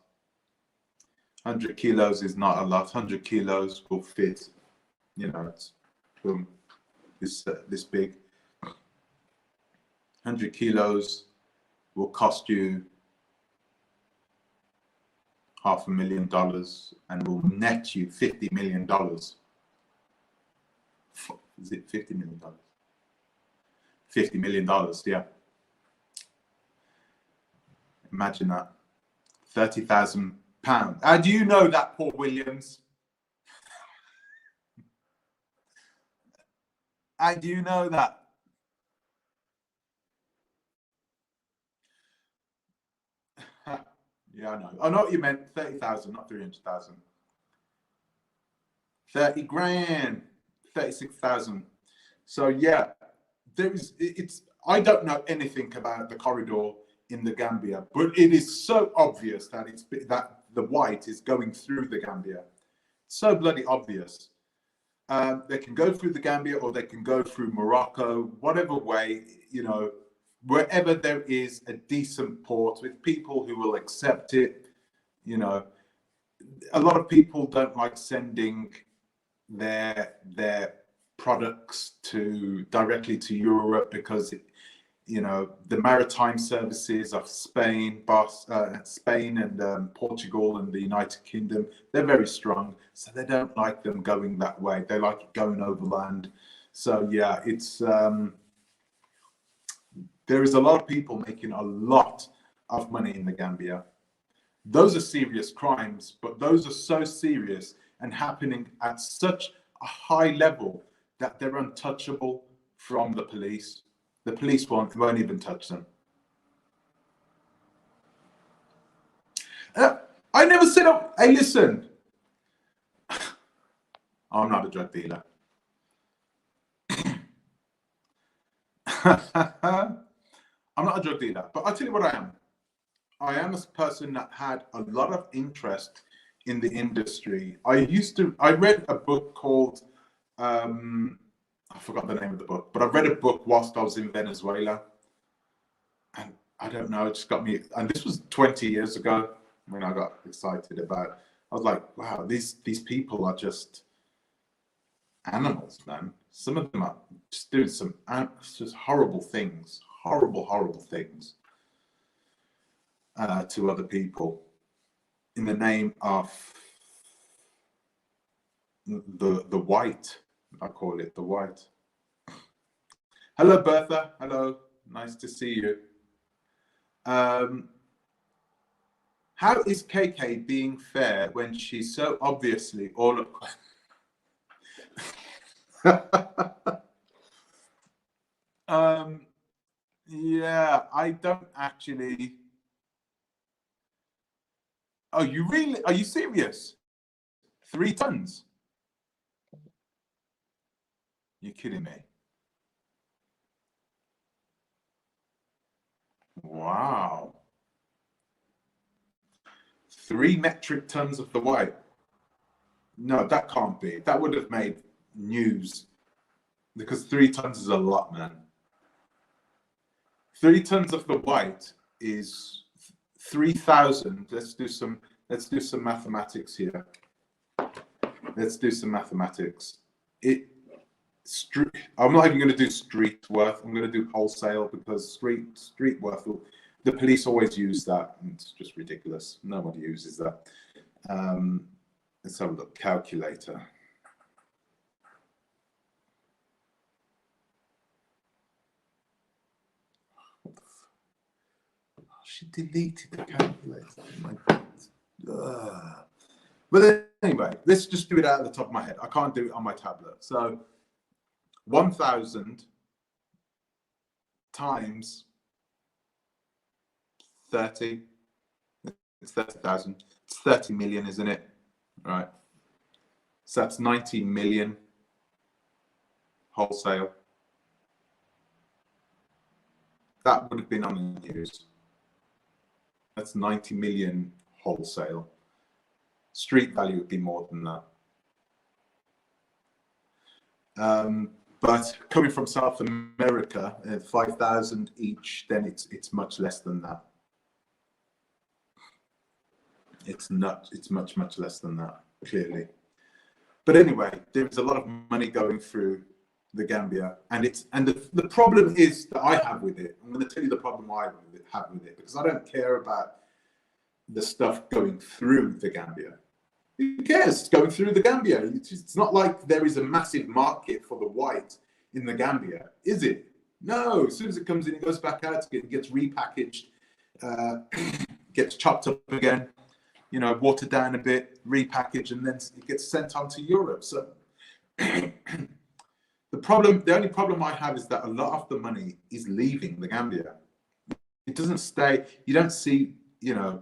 100 kilos is not a lot. 100 kilos will fit, it's boom, this big. 100 kilos will cost you $500,000 and will net you $50 million. Is it $50 million? $50 million, yeah. Imagine that. £30,000. How do you know that, Paul Williams? How do you know that? Yeah, I know. I know what you meant. 30,000, not 300,000. 30 grand, 36,000. So yeah, I don't know anything about the corridor in the Gambia, but it is so obvious that that the white is going through the Gambia. So bloody obvious. They can go through the Gambia or they can go through Morocco, whatever way, wherever there is a decent port with people who will accept it. A lot of people don't like sending their products directly to Europe because the maritime services of Spain, Spain and Portugal and the United Kingdom, they're very strong. So they don't like them going that way. They like it going overland. So yeah, it's there is a lot of people making a lot of money in the Gambia. Those are serious crimes, but those are so serious and happening at such a high level that they're untouchable from the police. The police won't even touch them. I never said, hey, listen, I'm not a drug dealer. I'm not a drug dealer, but I'll tell you what I am. I am a person that had a lot of interest in the industry. I read a book called, I forgot the name of the book, but I read a book whilst I was in Venezuela. And I don't know, it just got me, and this was 20 years ago when I got excited about, I was like, wow, these people are just animals, man. Some of them are just doing some just horrible things, horrible things to other people in the name of the white. I call it the white. Hello, Bertha. Hello. Nice to see you. How is KK being fair when she's so obviously all of... Yeah, I don't actually... Oh, you really... Are you serious? 3 tons? You're kidding me. Wow. 3 metric tons of the white. No, that can't be. That would have made news because 3 tons is a lot, man. 3 tons of the white is 3,000. Let's do some mathematics here. Let's do some mathematics. I'm not even going to do street worth. I'm going to do wholesale because street worth. The police always use that. And it's just ridiculous. Nobody uses that. Let's have a look. Calculator. She deleted the calculator. Oh my God. But anyway, let's just do it out of the top of my head. I can't do it on my tablet. So 1,000 times 30. It's 30,000. It's 30 million, isn't it? Right. So that's 90 million wholesale. That would have been on the news. That's 90 million wholesale. Street value would be more than that. But coming from South America, 5,000 each, then it's much less than that. It's much less than that, clearly. But anyway, there's a lot of money going through the Gambia, and the problem is that I have with it. I'm going to tell you the problem I have with it, because I don't care about the stuff going through the Gambia. Who cares? It's going through the Gambia. It's not like there is a massive market for the white in the Gambia, is it? No. As soon as it comes in, it goes back out. It gets repackaged, gets chopped up again, watered down a bit, repackaged, and then it gets sent on to Europe. So the only problem I have is that a lot of the money is leaving the Gambia. It doesn't stay. You don't see,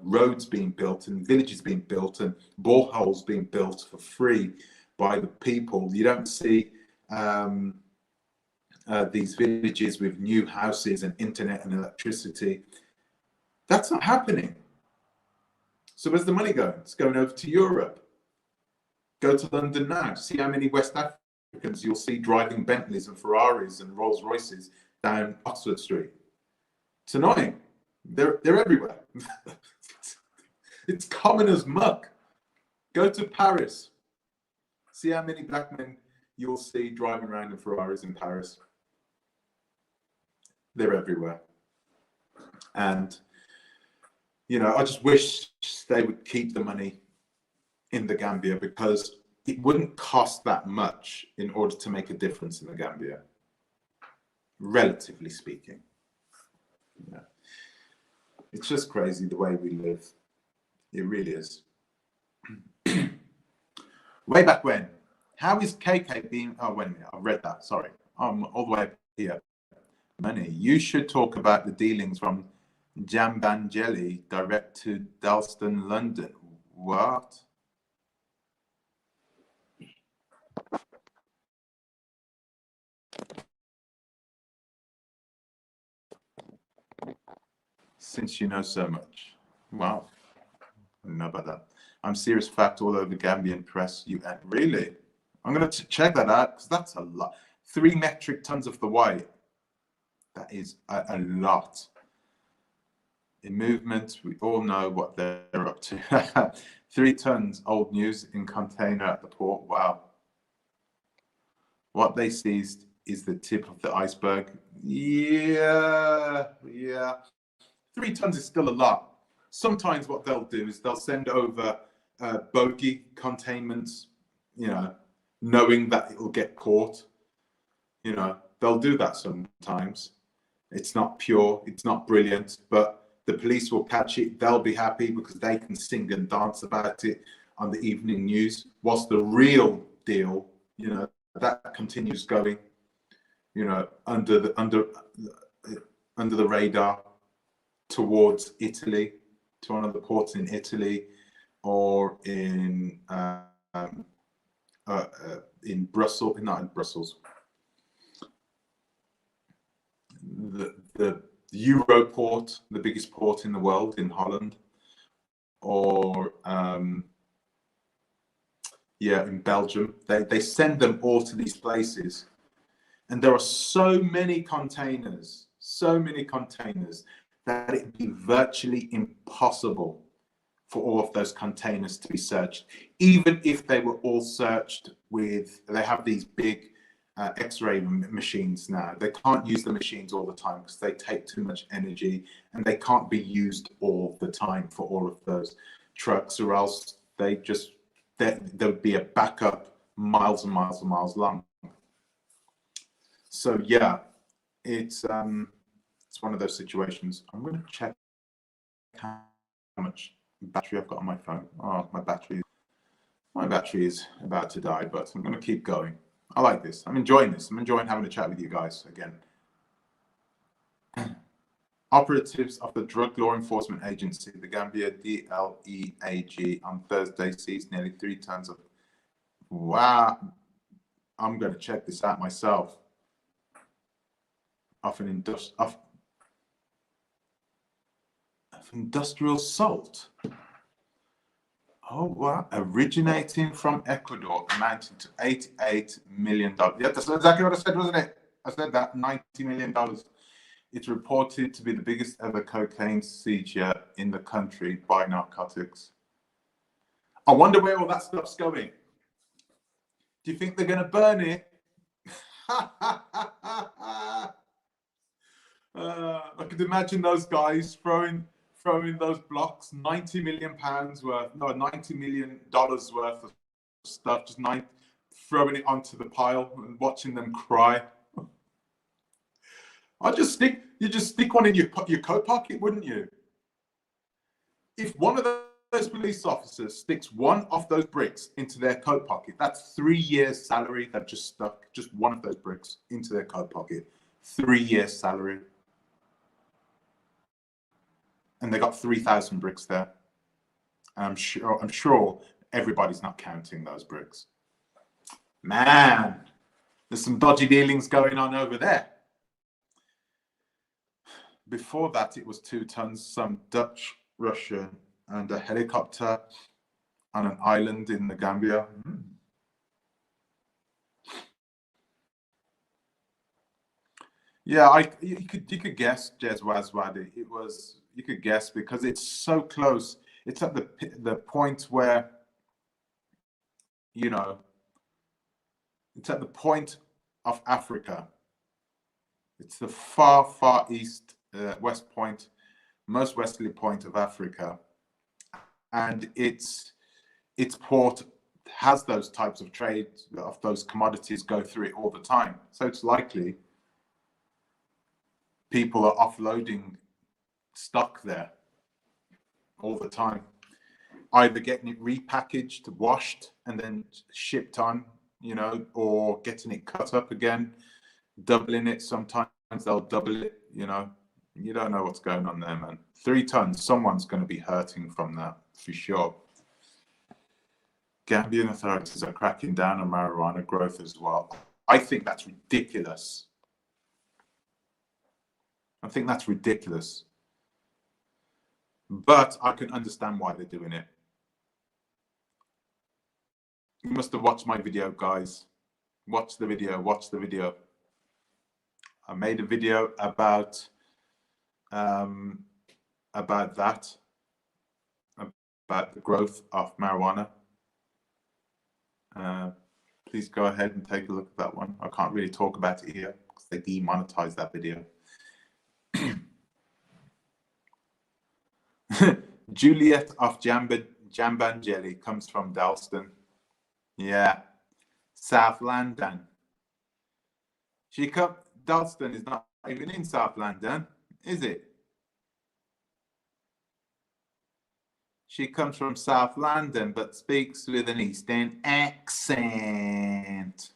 roads being built and villages being built and boreholes being built for free by the people. You don't see these villages with new houses and internet and electricity. That's not happening. So where's the money going? It's going over to Europe. Go to London now. See how many West Africans you'll see driving Bentleys and Ferraris and Rolls Royces down Oxford Street. It's annoying. They're everywhere. It's common as muck. Go to Paris. See how many black men you'll see driving around in Ferraris in Paris. They're everywhere. And, you know, I just wish they would keep the money in the Gambia, because it wouldn't cost that much in order to make a difference in the Gambia, relatively speaking. Yeah. It's just crazy the way we live. It really is. Way back when. How is KK being... Oh, wait a minute. I've read that. Sorry. I'm all the way up here. Money. You should talk about the dealings from Jambangeli direct to Dalston, London. What? Since you know so much. Wow. I don't know about that. I'm serious fact all over Gambian press. You really? I'm going to check that out, because that's a lot. 3 metric tons of the white. That is a lot. In movement, we all know what they're up to. 3 tons, old news in container at the port. Wow. What they seized is the tip of the iceberg. Yeah. 3 tons is still a lot. Sometimes what they'll do is they'll send over bogey containments, you know, knowing that it'll get caught. You know, they'll do that sometimes. It's not pure, it's not brilliant, but the police will catch it. They'll be happy because they can sing and dance about it on the evening news. Whilst the real deal, you know, that continues going, you know, under the radar towards Italy, to one of the ports in Italy, or in Brussels, not in Brussels, the Europort, the biggest port in the world in Holland, or in Belgium. They send them all to these places, and there are so many containers that it'd be virtually impossible for all of those containers to be searched. Even if they were all searched with, they have these big X-ray machines now. They can't use the machines all the time because they take too much energy, and they can't be used all the time for all of those trucks, or else there would be a backup miles and miles and miles long. So yeah, it's one of those situations. I'm going to check how much battery I've got on my phone. Oh, my battery is about to die, but I'm going to keep going. I like this. I'm enjoying this. I'm enjoying having a chat with you guys again. Operatives of the Drug Law Enforcement Agency, the Gambia DLEAG, on Thursday seized nearly 3 tons of... Wow. I'm going to check this out myself. Of industrial salt. Oh, wow. Originating from Ecuador, amounting to $88 million. Yeah, that's exactly what I said, wasn't it? I said that, $90 million. It's reported to be the biggest ever cocaine seizure in the country by narcotics. I wonder where all that stuff's going. Do you think they're going to burn it? I could imagine those guys throwing those blocks, £90 million worth, no, $90 million worth of stuff, just throwing it onto the pile and watching them cry. You just stick one in your coat pocket, wouldn't you? If one of those police officers sticks one of those bricks into their coat pocket, that's 3 years' salary. They've just stuck just one of those bricks into their coat pocket. 3 years' salary. And they got 3,000 bricks there. I'm sure everybody's not counting those bricks. Man, there's some dodgy dealings going on over there. Before that, it was 2 tons, some Dutch, Russian, and a helicopter on an island in the Gambia. Yeah, you could guess, Jez Wazwadi. You could guess because it's so close. It's at the point where, you know, It's at the point of Africa. It's the far, far east, west point, most westerly point of Africa. And its port has those types of trade, of those commodities go through it all the time. So it's likely people are offloading stock there all the time, either getting it repackaged, washed, and then shipped on, you know, or getting it cut up again, doubling it. Sometimes they'll double it, you know. You don't know what's going on there, man. 3 tons, someone's going to be hurting from that for sure. Gambian authorities are cracking down on marijuana growth as well. I think that's ridiculous. I think that's ridiculous. But I can understand why they're doing it. You must have watched my video, guys. Watch the video, watch the video. I made a video about that, about the growth of marijuana. Please go ahead and take a look at that one. I can't really talk about it here because they demonetized that video. Juliet of Jambanjelly comes from Dalston. Yeah, South London. Dalston is not even in South London, is it? She comes from South London, but speaks with an Eastern accent.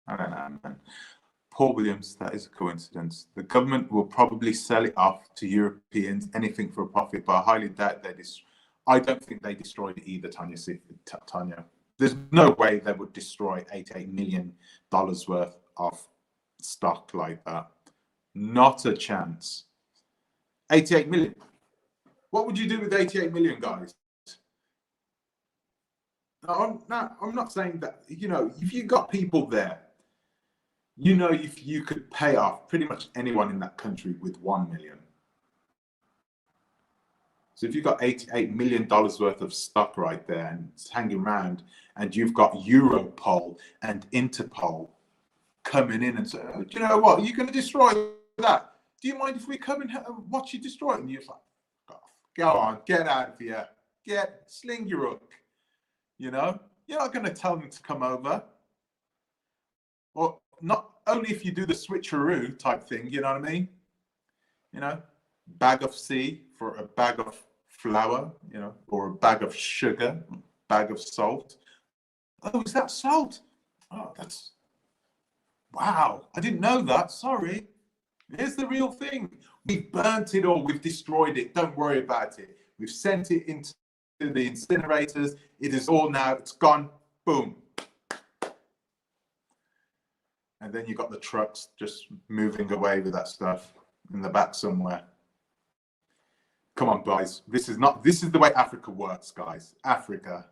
I don't know, man. Paul Williams, that is a coincidence. The government will probably sell it off to Europeans, anything for a profit, but I highly doubt I don't think they destroyed it either, Tanya. There's no way they would destroy $88 million worth of stock like that. Not a chance. 88 million. What would you do with 88 million, guys? No, I'm not saying that, you know, if you got people there, you know, if you could pay off pretty much anyone in that country with 1 million. So if you've got $88 million worth of stock right there and it's hanging around, and you've got Europol and Interpol coming in and say, oh, do you know what, you're going to destroy that. Do you mind if we come and watch you destroy it? And you're like, go on, get out of here. Sling your hook. You know, you're not going to tell them to come over. Or not only if you do the switcheroo type thing, you know what I mean? You know, bag of C for a bag of flour, you know, or a bag of sugar, bag of salt. Oh, is that salt? Oh, that's, wow, I didn't know that, sorry. Here's the real thing. We've burnt it all, we've destroyed it, don't worry about it. We've sent it into the incinerators, it is all now, it's gone, boom. And then you got the trucks just moving away with that stuff in the back somewhere. Come on, guys. This is the way Africa works, guys. Africa.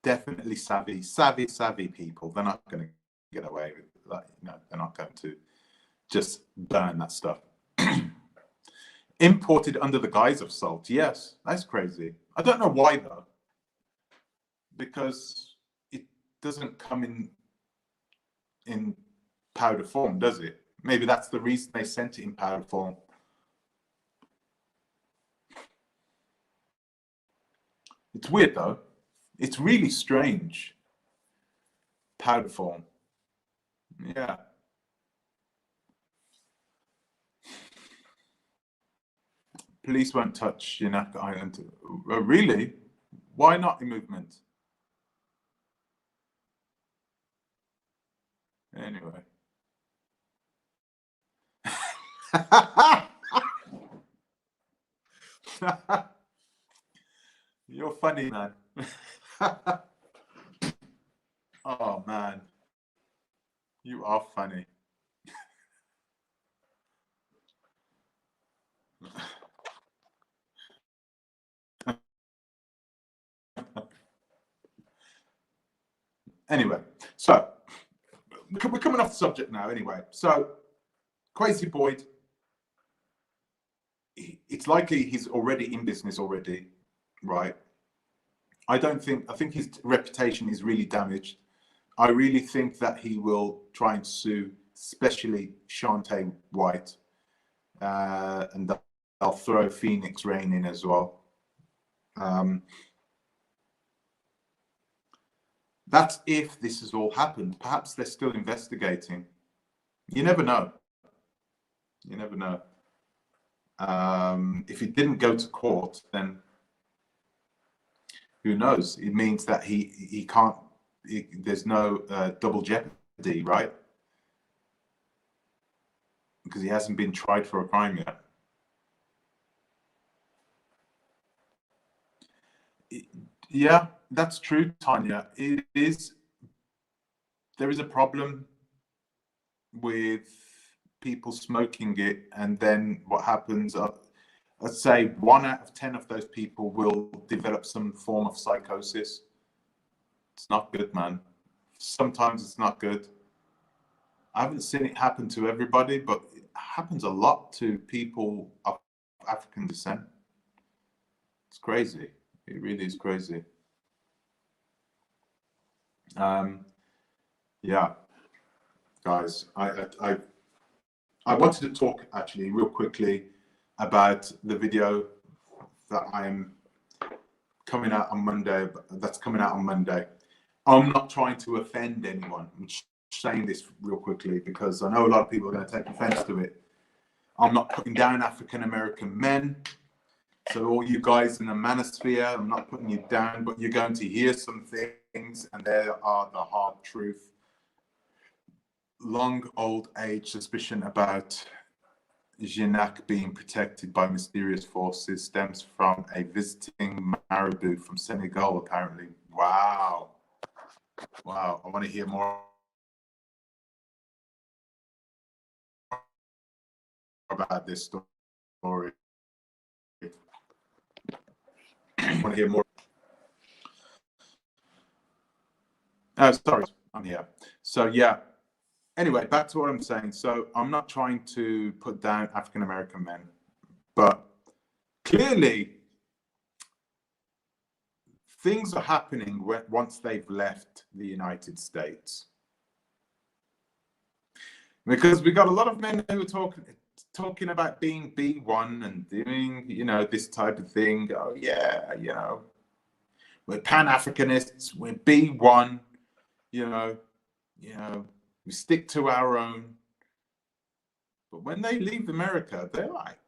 Definitely savvy people. They're not going to get away with that. You know, they're not going to just burn that stuff. Imported under the guise of salt. Yes, that's crazy. I don't know why though. Because it doesn't come in powder form, does it? Maybe that's the reason they sent it in powder form. It's weird though. It's really strange. Powder form. Yeah. Police won't touch Yanak Island. Really? Why not in movement? Anyway. You're funny, man. Oh, man. You are funny. Anyway, so we're coming off the subject now anyway. So KWESIBOYD, it's likely he's already in business already, right? I think his reputation is really damaged. I really think that he will try and sue, especially Shantae White, and they'll throw Phoenix Rain in as well. That's if this has all happened. Perhaps they're still investigating. You never know. You never know. If it didn't go to court, then who knows? It means that he can't. There's no double jeopardy, right? Because he hasn't been tried for a crime yet. Yeah, that's true, Tanya. It is. There is a problem with people smoking it, and then what happens? Let's say 1 out of 10 of those people will develop some form of psychosis. It's not good, man. Sometimes it's not good. I haven't seen it happen to everybody, but it happens a lot to people of African descent. It's crazy. It really is crazy. Yeah, guys, I wanted to talk actually real quickly about the video that I'm coming out on Monday. That's coming out on Monday. I'm not trying to offend anyone. I'm saying this real quickly because I know a lot of people are going to take offense to it. I'm not putting down African American men. So all you guys in the manosphere, I'm not putting you down, but you're going to hear some things, and there are the hard truth. Long old age suspicion about Gignac being protected by mysterious forces stems from a visiting Marabout from Senegal, apparently. Wow. Wow. I want to hear more about this story. I want to hear more. Sorry, I'm here. So, yeah. Anyway, back to what I'm saying. So I'm not trying to put down African American men, but clearly things are happening once they've left the United States. Because we got a lot of men who are talking about being B1 and doing, this type of thing. Oh yeah, we're Pan-Africanists, we're B1, we stick to our own. But when they leave America, they're like,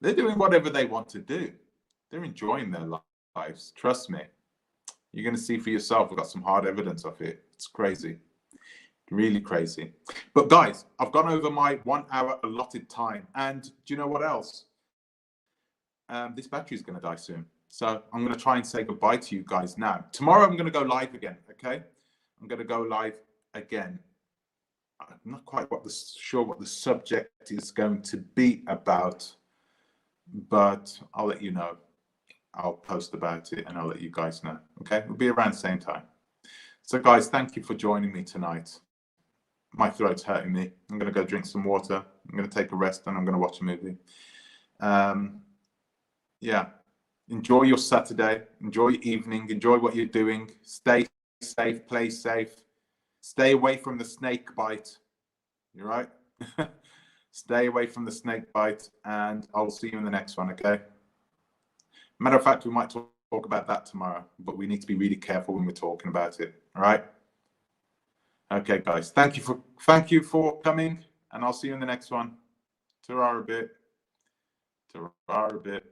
they're doing whatever they want to do. They're enjoying their lives. Trust me. You're going to see for yourself. We've got some hard evidence of it. It's crazy. Really crazy. But guys, I've gone over my 1 hour allotted time. And do you know what else? This battery is going to die soon. So I'm going to try and say goodbye to you guys now. Tomorrow I'm going to go live again, okay? I'm going to go live again. I'm not quite sure what the subject is going to be about, but I'll let you know. I'll post about it and I'll let you guys know, okay? It'll be around the same time. So guys, thank you for joining me tonight. My throat's hurting me. I'm going to go drink some water. I'm going to take a rest and I'm going to watch a movie. Yeah. Enjoy your Saturday. Enjoy your evening. Enjoy what you're doing. Stay safe. Play safe. Stay away from the snake bite. You're right. Stay away from the snake bite, and I'll see you in the next one. Okay. Matter of fact, we might talk about that tomorrow, but we need to be really careful when we're talking about it. All right. Okay, guys. Thank you for coming, and I'll see you in the next one. Ta-ra a bit. Ta-ra a bit.